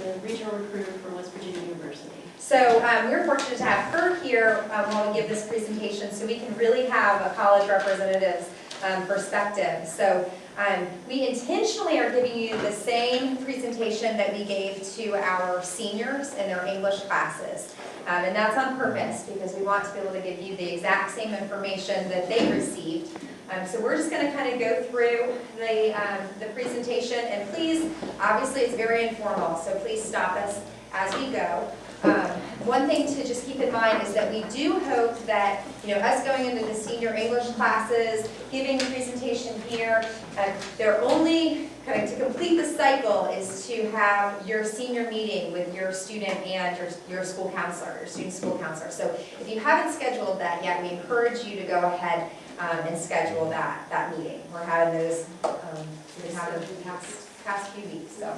The regional recruiter for West Virginia University. So we're fortunate to have her here while we give this presentation so we can really have a college representative's perspective. So we intentionally are giving you the same presentation that we gave to our seniors in their English classes. And that's on purpose because we want to be able to give you the exact same information that they received. So we're just going to kind of go through the presentation, and please, obviously it's very informal, so please stop us as we go. One thing to just keep in mind is that we do hope that, us going into the senior English classes, giving the presentation here, they're only kind of to complete the cycle is to have your senior meeting with your student and your school counselor, your student school counselor. So if you haven't scheduled that yet, we encourage you to go ahead and schedule that meeting. We're having those, we've been having the past few weeks. So.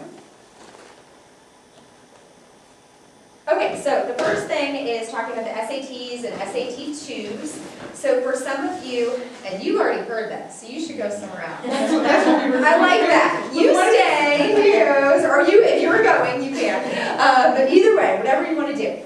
Okay, so the first thing is talking about the SATs and SAT2s. So for some of you, and you've already heard this, so you should go somewhere else. I like that. You stay, he goes, or if you're going, you can. But either way, whatever you want to do.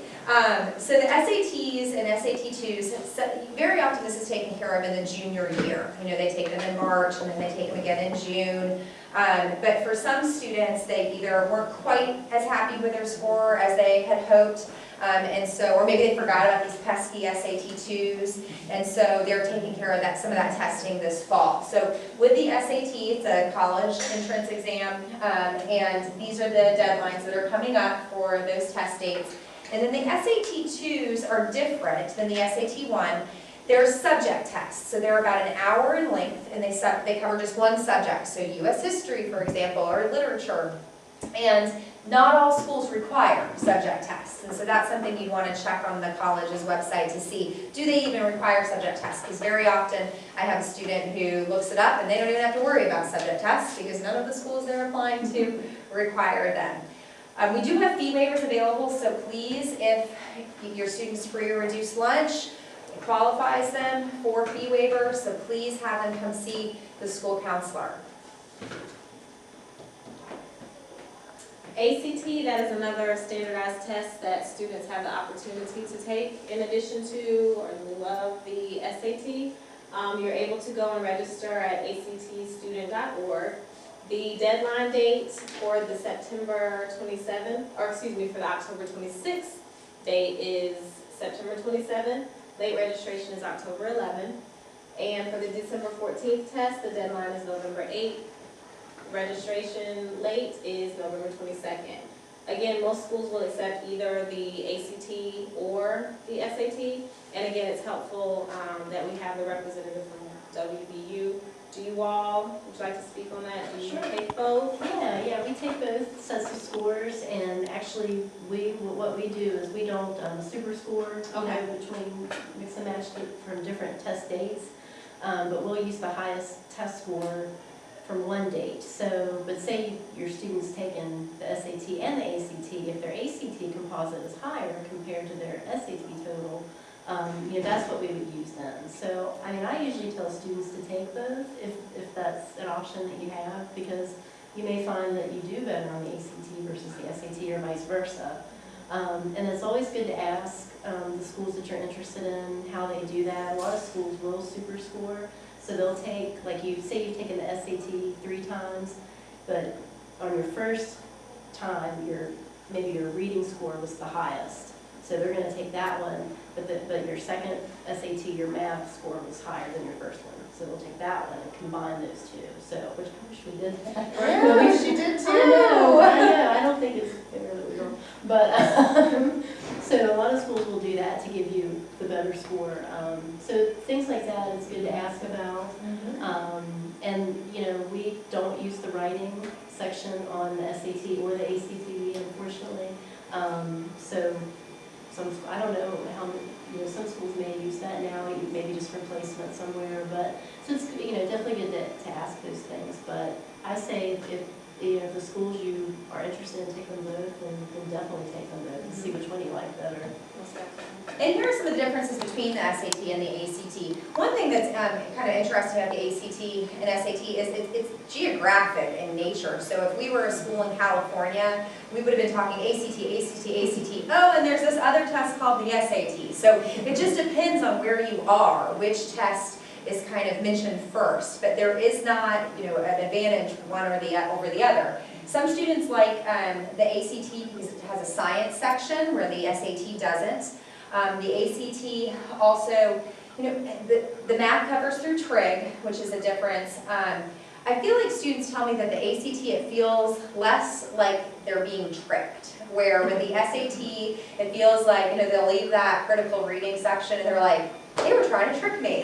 So the SATs and SAT2s, very often this is taken care of in the junior year. They take them in March and then they take them again in June. But for some students, they either weren't quite as happy with their score as they had hoped, or maybe they forgot about these pesky SAT2s, and so they're taking care of some of that testing this fall. So with the SAT, it's a college entrance exam, and these are the deadlines that are coming up for those test dates. And then the SAT2s are different than the SAT1. They're subject tests, so they're about an hour in length, and they cover just one subject, so U.S. history, for example, or literature. And not all schools require subject tests, and so that's something you want to check on the college's website to see, do they even require subject tests? Because very often I have a student who looks it up, and they don't even have to worry about subject tests, because none of the schools they're applying to require them. We do have fee waivers available, so please, if your student's free or reduced lunch, it qualifies them for fee waiver, so please have them come see the school counselor. ACT, that is another standardized test that students have the opportunity to take in addition to or in lieu of the SAT. You're able to go and register at actstudent.org. The deadline date for the September 27th, or excuse me, for the October 26th date is September 27th. Late registration is October 11th. And for the December 14th test, the deadline is November 8th. Registration late is November 22nd. Again, most schools will accept either the ACT or the SAT. And again, it's helpful that we have the representative from WVU. Do you all, would you like to speak on that? Do you take both? Yeah, we take both sets of scores, and actually what we do is we don't super score between mix and match from different test dates, but we'll use the highest test score from one date. So, but say your student's taken the SAT and the ACT, if their ACT composite is higher compared to their SAT total, that's what we would use then. So, I usually tell students to take both if that's an option that you have, because you may find that you do better on the ACT versus the SAT or vice versa. And it's always good to ask the schools that you're interested in how they do that. A lot of schools will super score, so they'll take, like you say you've taken the SAT 3 times, but on your first time, maybe your reading score was the highest. So they're going to take that one, but your second SAT, your math score was higher than your first one. So they'll take that one and combine those two. So, which I wish we did that. Yeah, she did too. I know. I don't think it's fair that we don't. But, so a lot of schools will do that to give you the better score. So things like that, it's good to ask about. And, we don't use the writing section on the SAT or the ACT, unfortunately. I don't know how many, some schools may use that now, maybe just for placement somewhere, but so it's definitely good to ask those things. But I say if if the schools you are interested in taking them both, then definitely take them both and see which one you like better. And here are some of the differences between the SAT and the ACT. One thing that's kind of interesting about the ACT and SAT is it's geographic in nature. So if we were a school in California, we would have been talking ACT, ACT, ACT. Oh, and there's this other test called the SAT. So it just depends on where you are, which test is kind of mentioned first. But there is not, an advantage one or over the other. Some students like the ACT because it has a science section where the SAT doesn't. The ACT also, the math covers through trig, which is a difference. I feel like students tell me that the ACT, it feels less like they're being tricked, where with the SAT, it feels like, they'll leave that critical reading section and they're like, they were trying to trick me.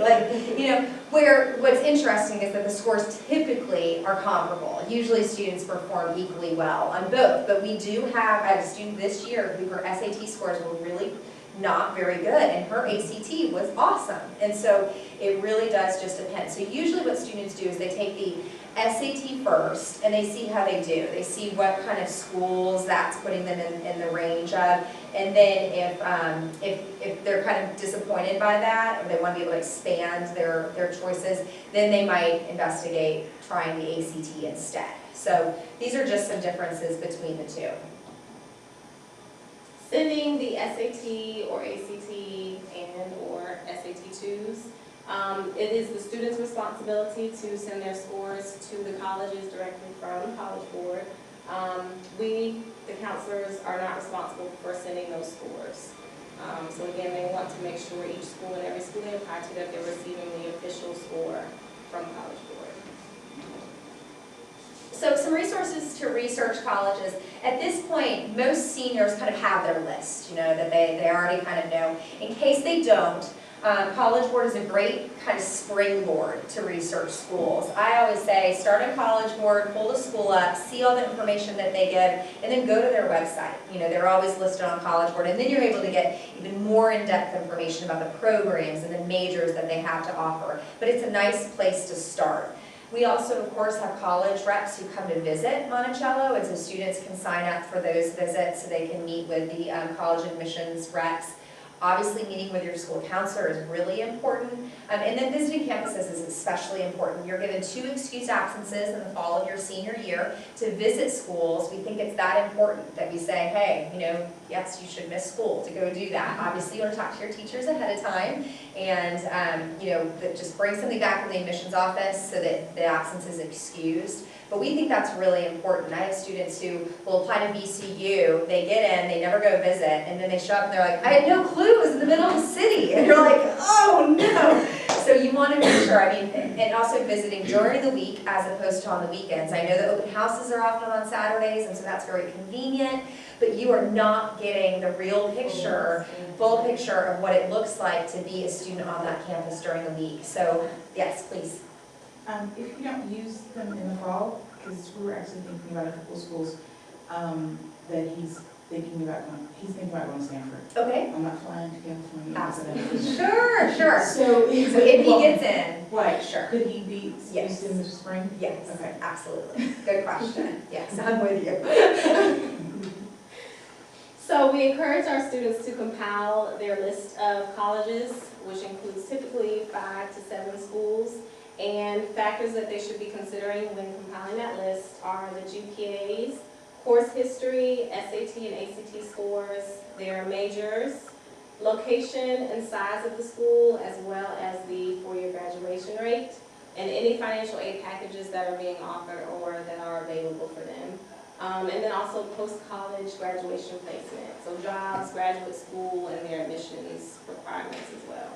Where what's interesting is that the scores typically are comparable. Usually students perform equally well on both, but we do have a student this year who her SAT scores were really not very good, and her ACT was awesome. And so it really does just depend. So usually what students do is they take the SAT first, and they see how they do. They see what kind of schools that's putting them in the range of, and then if they're kind of disappointed by that, or they want to be able to expand their choices, then they might investigate trying the ACT instead. So these are just some differences between the two. Sending the SAT or ACT and or SAT2s. It is the student's responsibility to send their scores to the colleges directly from the College Board. We, the counselors, are not responsible for sending those scores. So again, they want to make sure each school and every school they apply to that they're receiving the official score from College Board. So some resources to research colleges. At this point, most seniors kind of have their list, that they already kind of know. In case they don't, College Board is a great kind of springboard to research schools. I always say, start a College Board, pull the school up, see all the information that they give, and then go to their website. They're always listed on College Board, and then you're able to get even more in-depth information about the programs and the majors that they have to offer. But it's a nice place to start. We also, of course, have college reps who come to visit Monticello, and so students can sign up for those visits so they can meet with the college admissions reps. Obviously, meeting with your school counselor is really important, and then visiting campuses is especially important. You're given 2 excused absences in the fall of your senior year to visit schools. We think it's that important that we say, hey, yes, you should miss school to go do that. Obviously, you want to talk to your teachers ahead of time, and just bring something back from the admissions office so that the absence is excused. But we think that's really important. I have students who will apply to VCU, they get in, they never go visit, and then they show up and they're like, I had no clue it was in the middle of the city. And you're like, oh no. So you want to make sure, and also visiting during the week as opposed to on the weekends. I know that open houses are often on Saturdays, and so that's very convenient, but you are not getting the real picture, full picture of what it looks like to be a student on that campus during the week. So yes, please. If you don't use them in the fall, because we were actually thinking about a couple of schools that he's thinking about going to Stanford. Okay. I'm not flying to California. Absolutely. Sure. So if he gets in, right, sure. Could he be Yes. used in the spring? Yes. Okay. Absolutely. Good question. Yes, I'm with you. So we encourage our students to compile their list of colleges, which includes typically 5 to 7 schools. And factors that they should be considering when compiling that list are the GPAs, course history, SAT and ACT scores, their majors, location and size of the school, as well as the 4-year graduation rate, and any financial aid packages that are being offered or that are available for them. And then also post-college graduation placement, so jobs, graduate school, and their admissions requirements as well.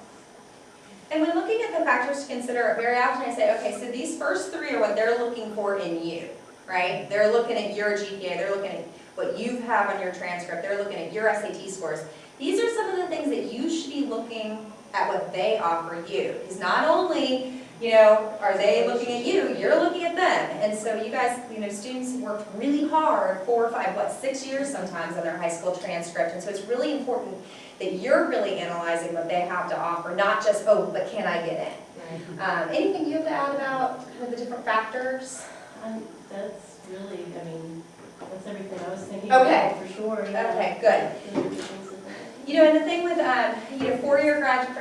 And when looking at the factors to consider, very often I say, okay, so these first 3 are what they're looking for in you, right? They're looking at your GPA, they're looking at what you have on your transcript, they're looking at your SAT scores. These are some of the things that you should be looking at what they offer you. Because not only, are they looking at you, you're looking at them. And so you guys, students worked really hard, 4 or 5, 6 years sometimes on their high school transcript. And so it's really important that you're really analyzing what they have to offer, not just, oh, but can I get in? Anything you have to add about kind of the different factors? That's really, I mean, that's everything I was thinking Okay. about, for sure, yeah. Okay, good. You know, and the thing with, you know, four-year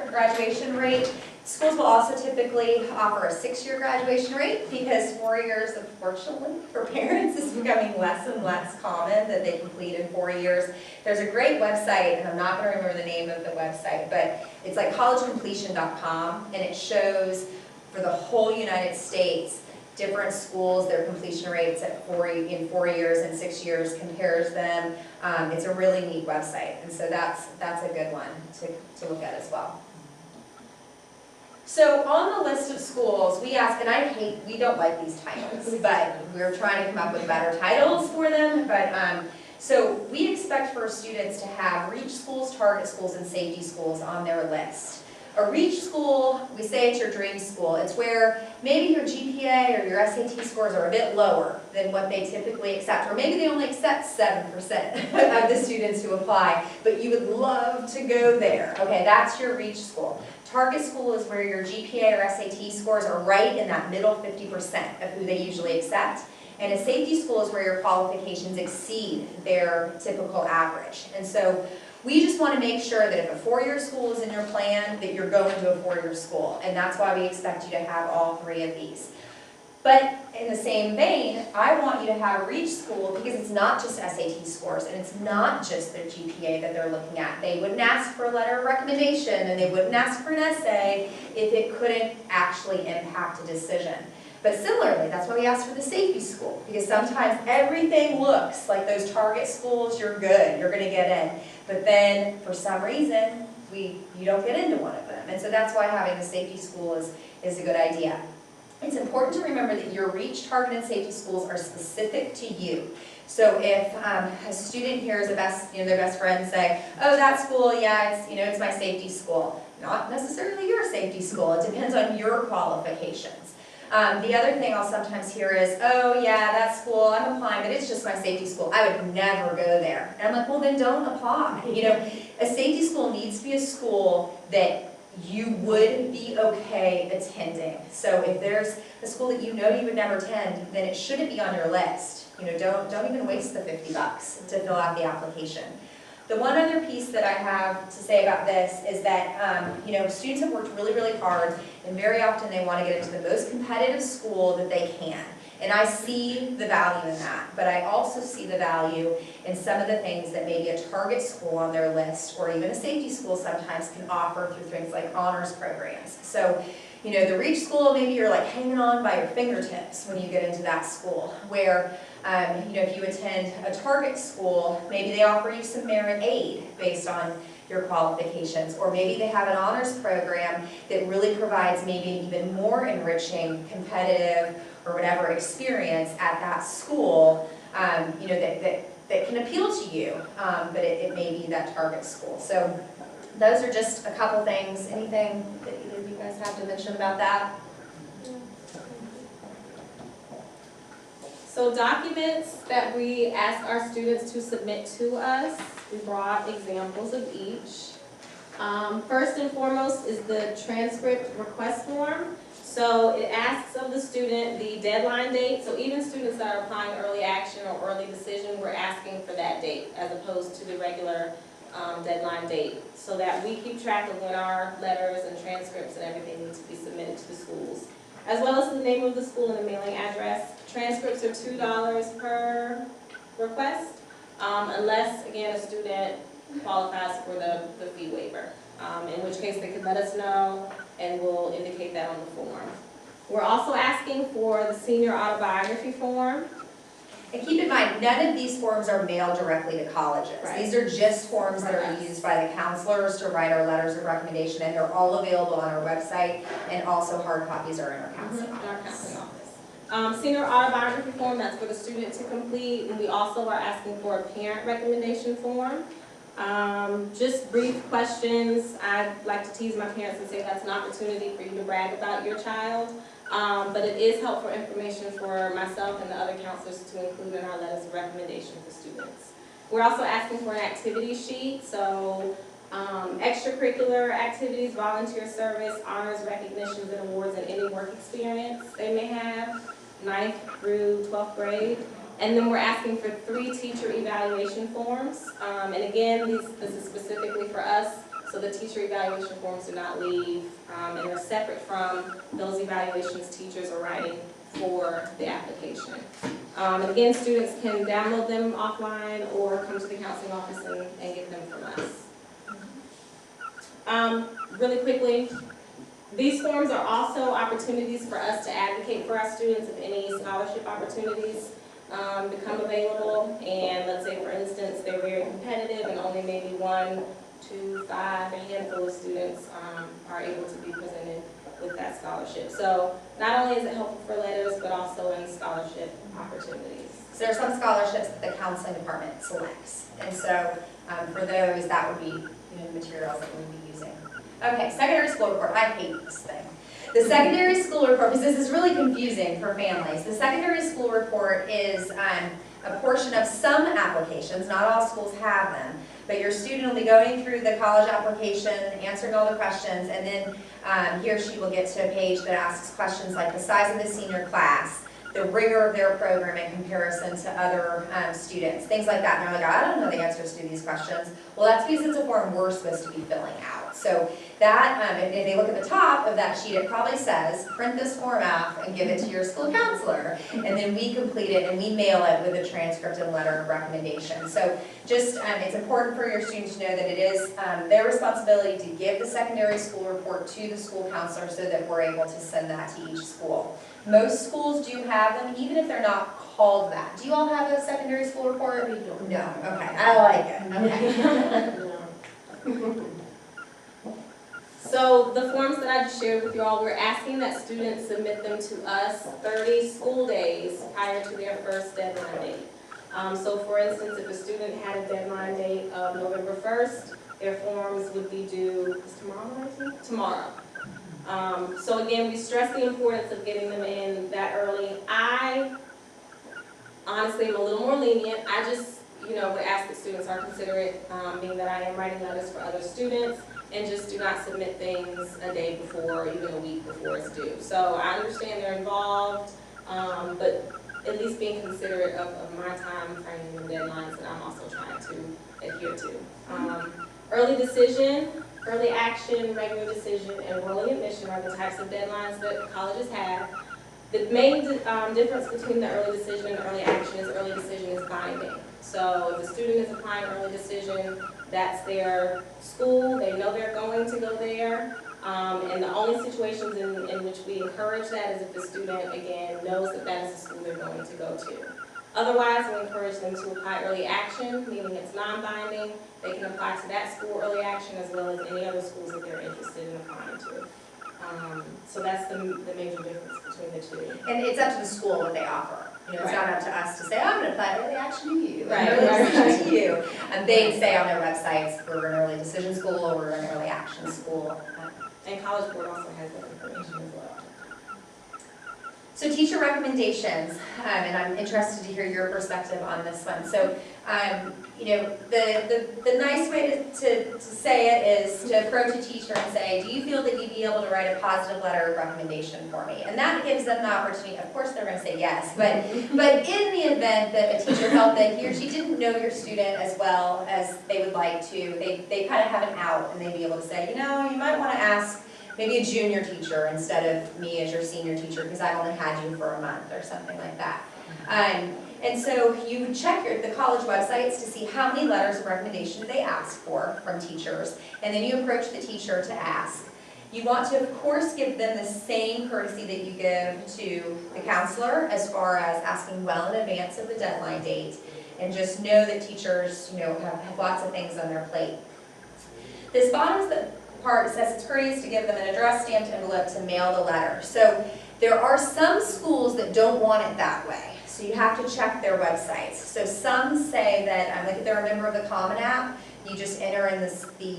graduation rate, schools will also typically offer a six-year graduation rate because 4 years, unfortunately, for parents is becoming less and less common that they complete in 4 years. There's a great website, and I'm not going to remember the name of the website, but it's like collegecompletion.com, and it shows for the whole United States different schools, their completion rates in 4 years and 6 years, compares them. It's a really neat website, and so that's a good one to look at as well. So on the list of schools, we ask, and we don't like these titles, but we're trying to come up with better titles for them. But so we expect for students to have reach schools, target schools, and safety schools on their list. A reach school, we say it's your dream school. It's where maybe your GPA or your SAT scores are a bit lower than what they typically accept, or maybe they only accept 7% of the students who apply, but you would love to go there. Okay, that's your reach school. Target school is where your GPA or SAT scores are right in that middle 50% of who they usually accept. And a safety school is where your qualifications exceed their typical average. And so we just want to make sure that if a four-year school is in your plan, that you're going to a four-year school. And that's why we expect you to have all three of these. But in the same vein, I want you to have a reach school because it's not just SAT scores and it's not just their GPA that they're looking at. They wouldn't ask for a letter of recommendation and they wouldn't ask for an essay if it couldn't actually impact a decision. But similarly, that's why we ask for the safety school, because sometimes everything looks like those target schools, you're good, you're going to get in. But then, for some reason, you don't get into one of them. And so that's why having the safety school is a good idea. It's important to remember that your reach, target, and safety schools are specific to you. So if a student hears their best friend say, oh, that school, yeah, it's my safety school. Not necessarily your safety school. It depends on your qualifications. The other thing I'll sometimes hear is, oh yeah, that school, I'm applying, but it's just my safety school. I would never go there. And I'm like, well then don't apply. You know, a safety school needs to be a school that you would be okay attending. So if there's a school that you know you would never attend, then it shouldn't be on your list. You know, don't even waste the $50 to fill out the application. The one other piece that I have to say about this is that, students have worked really, really hard, and very often they want to get into the most competitive school that they can. And I see the value in that, but I also see the value in some of the things that maybe a target school on their list, or even a safety school sometimes can offer through things like honors programs. So, the reach school, maybe you're like hanging on by your fingertips when you get into that school, where if you attend a target school, maybe they offer you some merit aid based on your qualifications, or maybe they have an honors program that really provides maybe an even more enriching, competitive, or whatever experience at that school, that can appeal to you, but it may be that target school. So those are just a couple things. Anything that either of you guys have to mention about that? So documents that we ask our students to submit to us, we brought examples of each. First and foremost is the transcript request form. So it asks of the student the deadline date. So even students that are applying early action or early decision, we're asking for that date as opposed to the regular deadline date, so that we keep track of when our letters and transcripts and everything need to be submitted to the schools, as well as the name of the school and the mailing address. Transcripts are $2 per request, unless, again, a student qualifies for the fee waiver, in which case they can let us know and we'll indicate that on the form. We're also asking for the senior autobiography form. And keep in mind, none of these forms are mailed directly to colleges. Right. These are just forms that are used by the counselors to write our letters of recommendation, and they're all available on our website, and also hard copies are in our counseling office. Senior autobiography form, that's for the student to complete, and we also are asking for a parent recommendation form. Just brief questions. I like to tease my parents and say that's an opportunity for you to brag about your child. But it is helpful information for myself and the other counselors to include in our letters of recommendation for students. We're also asking for an activity sheet, so extracurricular activities, volunteer service, honors, recognitions, and awards, and any work experience they may have. 9th through 12th grade. And then we're asking for 3 teacher evaluation forms. And again, this is specifically for us, so the teacher evaluation forms do not leave, and they're separate from those evaluations teachers are writing for the application. And again, students can download them offline or come to the counseling office and get them from us. Really quickly, these forms are also opportunities for us to advocate for our students if any scholarship opportunities become available. And let's say, for instance, they're very competitive and only maybe 1, 2, 5, a handful of students are able to be presented with that scholarship. So not only is it helpful for letters, but also in scholarship opportunities. So there are some scholarships that the counseling department selects. And so for those, that would be the materials that we would be using. Okay, secondary school report. I hate this thing. The secondary school report, because this is really confusing for families. The secondary school report is a portion of some applications, not all schools have them, but your student will be going through the college application, answering all the questions, and then he or she will get to a page that asks questions like the size of the senior class, the rigor of their program in comparison to other students, things like that. And they're like, I don't know the answers to these questions. Well, that's because it's a form we're supposed to be filling out. So that, if they look at the top of that sheet, it probably says, print this form out and give it to your school counselor. And then we complete it and we mail it with a transcript and letter of recommendation. So just, it's important for your students to know that it is their responsibility to give the secondary school report to the school counselor so that we're able to send that to each school. Most schools do have them, even if they're not called that. Do you all have a secondary school report? We don't. No, okay, I like it, okay. So the forms that I just shared with you all, we're asking that students submit them to us 30 school days prior to their first deadline date. So for instance, if a student had a deadline date of November 1st, their forms would be due, is tomorrow, I think? Tomorrow. So again, we stress the importance of getting them in that early. I honestly am a little more lenient. I just, would ask that students are considerate, being that I am writing letters for other students, and just do not submit things a day before, or even a week before it's due. So I understand they're involved, but at least being considerate of my time frame and deadlines that I'm also trying to adhere to. Early decision, early action, regular decision, and early admission are the types of deadlines that colleges have. The main difference between the early decision and early action is early decision is binding. So if a student is applying early decision, that's their school, they know they're going to go there. And the only situations in which we encourage that is if the student, again, knows that that is the school they're going to go to. Otherwise, we encourage them to apply early action, meaning it's non-binding. They can apply to that school early action as well as any other schools that they're interested in applying to. So that's the major difference between the two. And it's up to the school what they offer. It's not up to us to say, oh, I'm going to apply early action to you. Right. Early decision to you. And they say on their websites, we're an early decision school or we're an early action school. And College Board also has that information as well. So teacher recommendations, and I'm interested to hear your perspective on this one. So, the nice way to say it is to approach a teacher and say, do you feel that you'd be able to write a positive letter of recommendation for me? And that gives them the opportunity, of course they're going to say yes, but in the event that a teacher felt that he or she didn't know your student as well as they would like to, they kind of have an out and they'd be able to say, you might want to ask maybe a junior teacher instead of me as your senior teacher because I've only had you for a month or something like that. And so you would check the college websites to see how many letters of recommendation do they ask for from teachers, and then you approach the teacher to ask. You want to, of course, give them the same courtesy that you give to the counselor as far as asking well in advance of the deadline date, and just know that teachers, have lots of things on their plate. This bottom part says it's courteous to give them an address stamped envelope to mail the letter. So there are some schools that don't want it that way. So you have to check their websites. So some say that, like if they're a member of the Common App, you just enter in the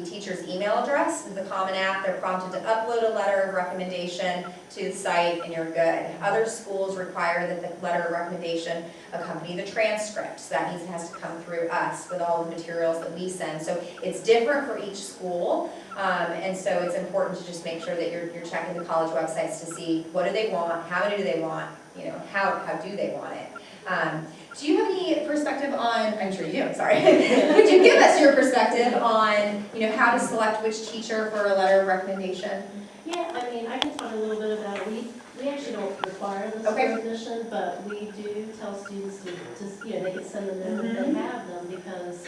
teacher's email address in the Common App. They're prompted to upload a letter of recommendation to the site and you're good. Other schools require that the letter of recommendation accompany the transcript. So that means it has to come through us with all the materials that we send. So it's different for each school. And so it's important to just make sure that you're checking the college websites to see what do they want, how many do they want, you know, how do they want it? Do you have any perspective on, I'm sure you do, I'm sorry. Could you give us your perspective on, you know, how to select which teacher for a letter of recommendation? Yeah, I mean, I can talk a little bit about it. We actually don't require this Okay. recognition, but we do tell students to just, you know, they can send them in if they have them, because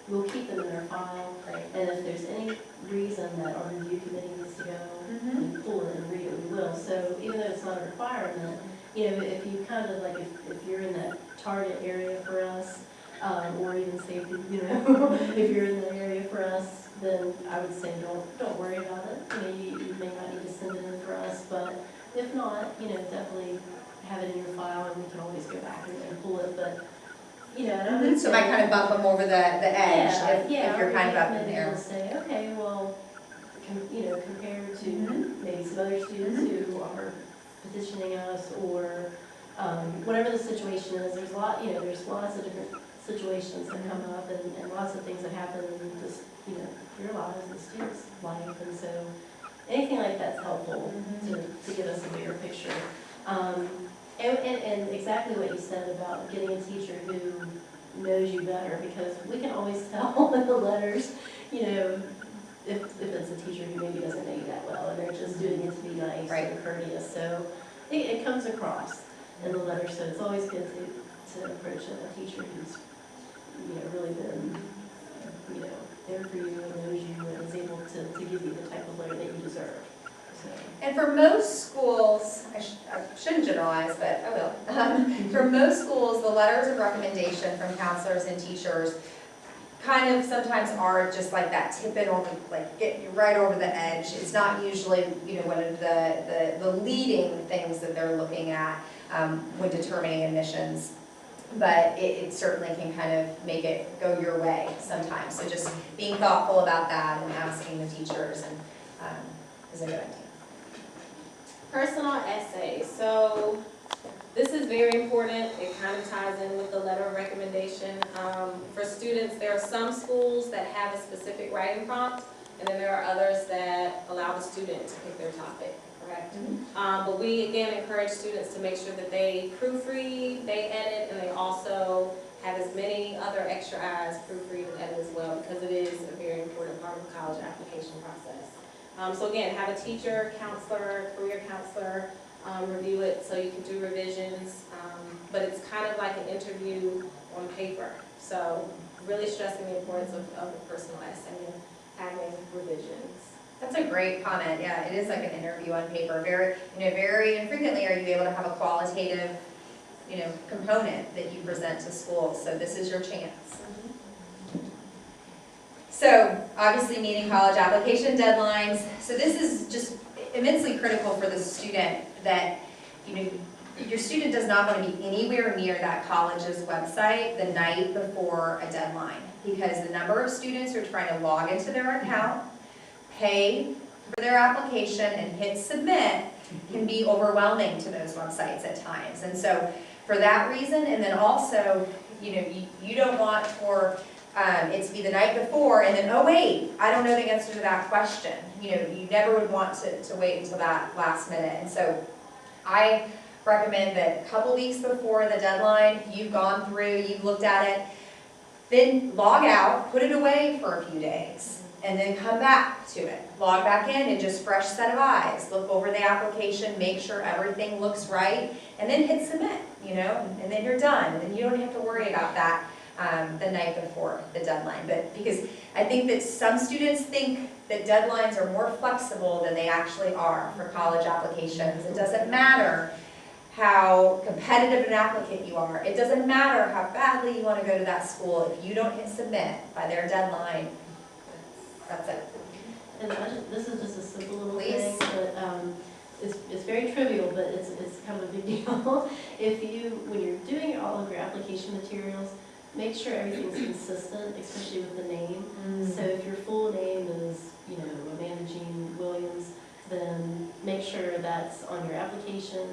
we'll keep them in our file. Great. And if there's any reason that our review committee needs to go and pull it and read it, we will. So even though it's not a requirement, you know, if you kind of like, if you're in that target area for us, or even say, if you know, if you're in the area for us, then I would say don't worry about it. You know, you may not need to send it in for us, but if not, you know, definitely have it in your file, and we can always go back and pull it. But you know, and I would So I kind of bump them over the edge if you're kind of up in there. there. Say, okay, well, you know, compared to maybe some other students who are petitioning us, or whatever the situation is. There's there's lots of different situations that come up, and lots of things that happen in just, you know, your lives and students' life, and so anything like that's helpful to give us a bigger picture. And exactly what you said about getting a teacher who knows you better, because we can always tell in the letters, you know, if it's a teacher who maybe doesn't know you that well, and they're just doing it to be nice and courteous. So it comes across in the letter, so it's always good to approach a teacher who's, you know, really been, you know, there for you and knows you and is able to give you the type of letter that you deserve. So. And for most schools, I shouldn't generalize, but I will. For most schools, the letters of recommendation from counselors and teachers kind of sometimes are just like that tip it on the, like get you right over the edge. It's not usually, you know, one of the leading things that they're looking at when determining admissions. But it certainly can kind of make it go your way sometimes. So just being thoughtful about that and asking the teachers is a good idea. Personal essay. So this is very important. It kind of ties in with the letter of recommendation. For students, there are some schools that have a specific writing prompt, and then there are others that allow the student to pick their topic, correct? But we, again, encourage students to make sure that they proofread, they edit, and they also have as many other extra eyes proofread and edit as well, because it is a very important part of the college application process. So again, have a teacher, counselor, career counselor, review it so you can do revisions, but it's kind of like an interview on paper. So really stressing the importance of the personal essay and having revisions. That's a great comment. Yeah, it is like an interview on paper. Very infrequently are you able to have a qualitative, you know, component that you present to schools. So this is your chance. So obviously meeting college application deadlines. So this is just immensely critical for the student that, you know, your student does not want to be anywhere near that college's website the night before a deadline, because the number of students who are trying to log into their account, pay for their application, and hit submit can be overwhelming to those websites at times. And so for that reason, and then also, you know, you don't want for it to be the night before and then, oh wait, I don't know the answer to that question. You know, you never would want to wait until that last minute. And so I recommend that a couple weeks before the deadline, you've gone through, you've looked at it, then log out, put it away for a few days, and then come back to it. Log back in and just fresh set of eyes. Look over the application, make sure everything looks right, and then hit submit, you know, and then you're done. And then you don't have to worry about that the night before the deadline. But because I think that some students think that deadlines are more flexible than they actually are for college applications. It doesn't matter how competitive an applicant you are. It doesn't matter how badly you want to go to that school. If you don't hit submit by their deadline, that's it. And this is just a simple little Please. thing, but it's very trivial, but it's kind of a big deal. When you're doing all of your application materials, make sure everything's consistent, especially with the name. So if your full name is, you know, Amanda Jean Williams, then make sure that's on your application,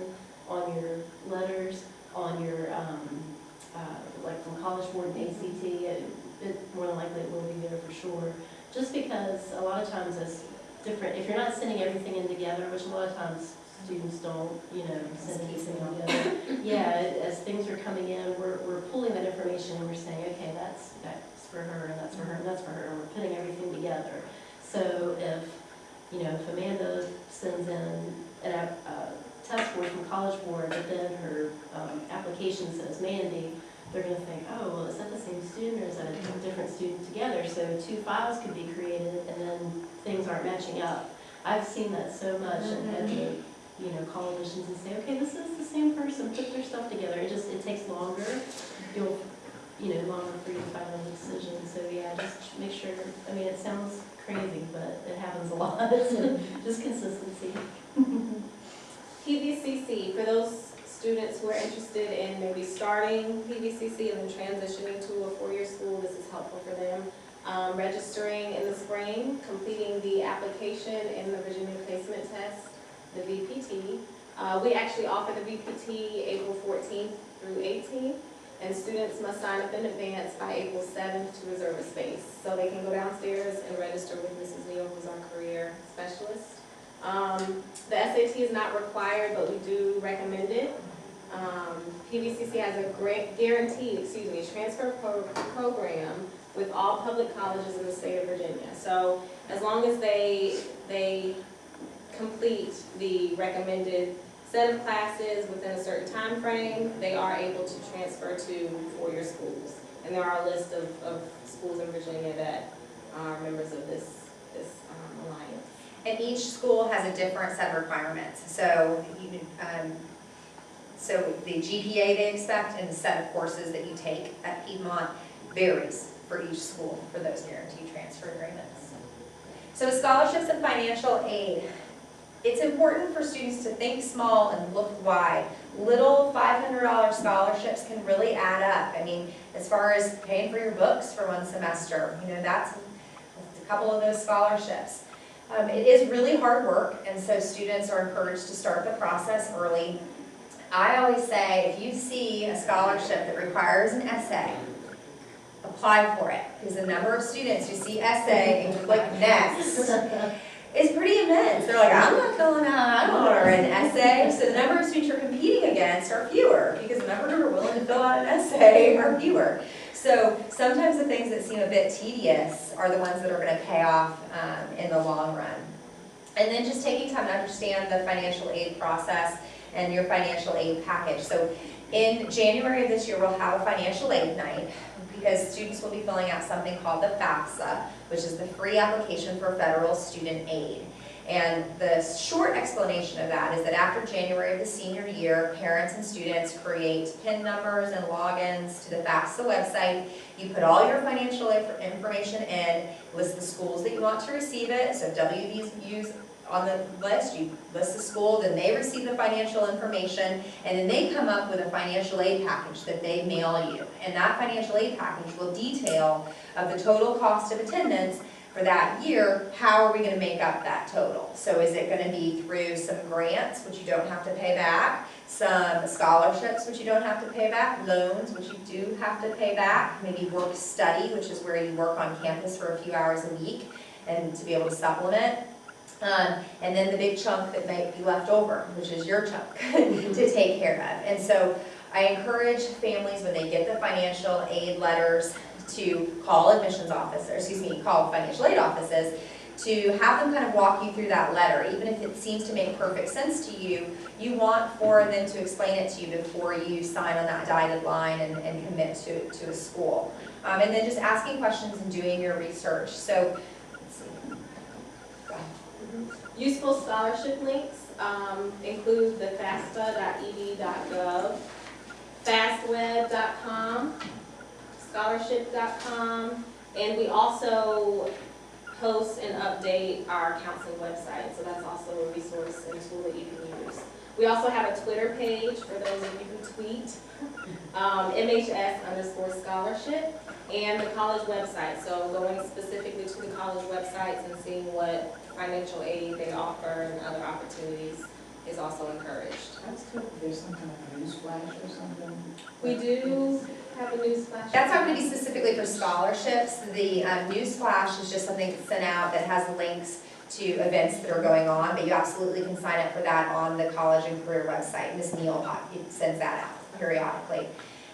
on your letters, on your, like from College Board and ACT, it more than likely it will be there for sure. Just because a lot of times it's different. If you're not sending everything in together, which a lot of times students don't, send anything together. Yeah, as things are coming in, we're pulling that information and we're saying, okay, that's for her, and that's for her, and that's for her, and we're putting everything together. So if Amanda sends in a test score from College Board, but then her application says Mandy, they're gonna think, oh, well, is that the same student, or is that a different student together? So 2 files could be created, and then things aren't matching up. I've seen that so much, and had to, call admissions and say, okay, this is the same person, put their stuff together. It takes longer. Longer for you to final decision. So yeah, just make sure, it sounds crazy, but it happens a lot. Just consistency. PVCC, for those students who are interested in maybe starting PVCC and then transitioning to a 4-year school, this is helpful for them. Registering in the spring, completing the application in the Virginia Placement Test, the VPT. We actually offer the VPT April 14th through 18th, and students must sign up in advance by April 7th to reserve a space. So they can go downstairs and register with Mrs. Neal, who's our career specialist. The SAT is not required, but we do recommend it. PVCC has a guaranteed transfer program with all public colleges in the state of Virginia. So as long as they complete the recommended set of classes within a certain time frame, they are able to transfer to 4-year schools. And there are a list of schools in Virginia that are members of this alliance. And each school has a different set of requirements. So so the GPA they expect and the set of courses that you take at Piedmont varies for each school for those guaranteed transfer agreements. So scholarships and financial aid. It's important for students to think small and look wide. Little $500 scholarships can really add up. As far as paying for your books for one semester, that's a couple of those scholarships. It is really hard work, and so students are encouraged to start the process early. I always say, if you see a scholarship that requires an essay, apply for it, because the number of students who see essay and click next is pretty immense. They're like, I'm not filling out, I don't want to write an essay. So the number of students you're competing against are fewer, because the number who are willing to fill out an essay are fewer. So sometimes the things that seem a bit tedious are the ones that are going to pay off in the long run. And then just taking time to understand the financial aid process and your financial aid package. So in January of this year, we'll have a financial aid night, because students will be filling out something called the FAFSA, which is the free application for federal student aid. And the short explanation of that is that after January of the senior year, parents and students create PIN numbers and logins to the FAFSA website. You put all your financial information in, list the schools that you want to receive it. So WVU's on the list, you list the school, then they receive the financial information, and then they come up with a financial aid package that they mail you. And that financial aid package will detail of the total cost of attendance for that year. How are we going to make up that total? So is it going to be through some grants, which you don't have to pay back, some scholarships, which you don't have to pay back, loans, which you do have to pay back, maybe work study, which is where you work on campus for a few hours a week and to be able to supplement. And then the big chunk that might be left over, which is your chunk to take care of. And so I encourage families, when they get the financial aid letters, to call admissions officers, call financial aid offices, to have them kind of walk you through that letter. Even if it seems to make perfect sense to you, you want for them to explain it to you before you sign on that dotted line and commit to a school. And then just asking questions and doing your research. So, let's see. Go ahead. Useful scholarship links include the FAFSA.ed.gov, fastweb.com, scholarship.com, and we also post and update our counseling website, so that's also a resource and tool that you can use. We also have a Twitter page for those of you who tweet, MHS_scholarship, and the college website, so going specifically to the college websites and seeing what financial aid they offer and other opportunities is also encouraged. There's some kind of news flash or something? We do have a news flash. That's not going to be specifically for scholarships. The news flash is just something that's sent out that has links to events that are going on, but you absolutely can sign up for that on the college and career website. Ms. Neal sends that out periodically.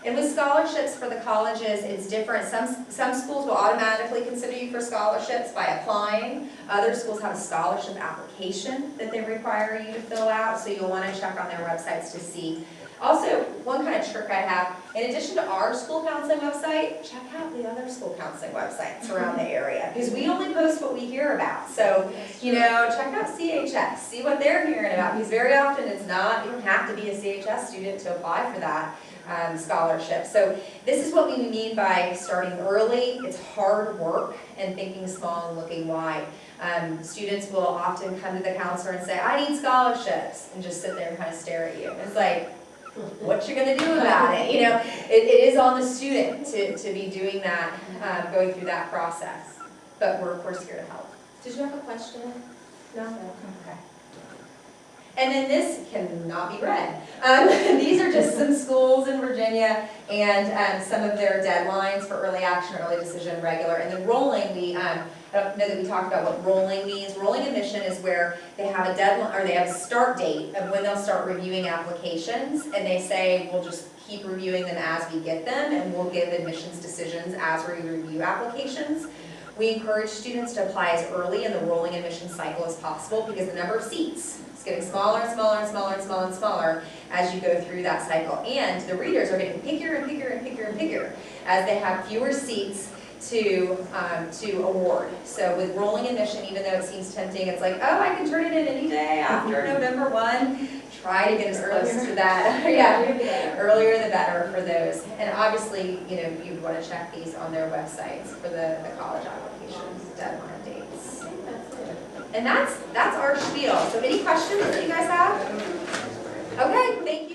And with scholarships for the colleges, it's different. Some schools will automatically consider you for scholarships by applying. Other schools have a scholarship application that they require you to fill out, so you'll want to check on their websites to see. Also, one kind of trick I have, in addition to our school counseling website, check out the other school counseling websites around the area, because we only post what we hear about. So, you know, check out CHS, see what they're hearing about, because very often it's not, you don't have to be a CHS student to apply for that scholarship. So this is what we mean by starting early. It's hard work and thinking small and looking wide. Students will often come to the counselor and say, I need scholarships, and just sit there and kind of stare at you. It's like, what you gonna do about it? You know, it is on the student to be doing that, going through that process. But we're of course here to help. Did you have a question? No? Okay. And then this cannot be read. These are just some schools in Virginia and some of their deadlines for early action, early decision, regular. And then rolling, I don't know that we talked about what rolling means. Rolling admission is where they have a deadline, or they have a start date of when they'll start reviewing applications, and they say, we'll just keep reviewing them as we get them, and we'll give admissions decisions as we review applications. We encourage students to apply as early in the rolling admission cycle as possible, because the number of seats is getting smaller and smaller and smaller and smaller and smaller as you go through that cycle. And the readers are getting pickier and pickier and pickier and pickier as they have fewer seats to award. So with rolling admission, even though it seems tempting, it's like, oh, I can turn it in any day after November 1. Try to get as close to that. Yeah, earlier the better for those. And obviously, you know, you'd want to check these on their websites for the college applications, deadline dates. And that's our spiel. So any questions that you guys have? Okay, thank you.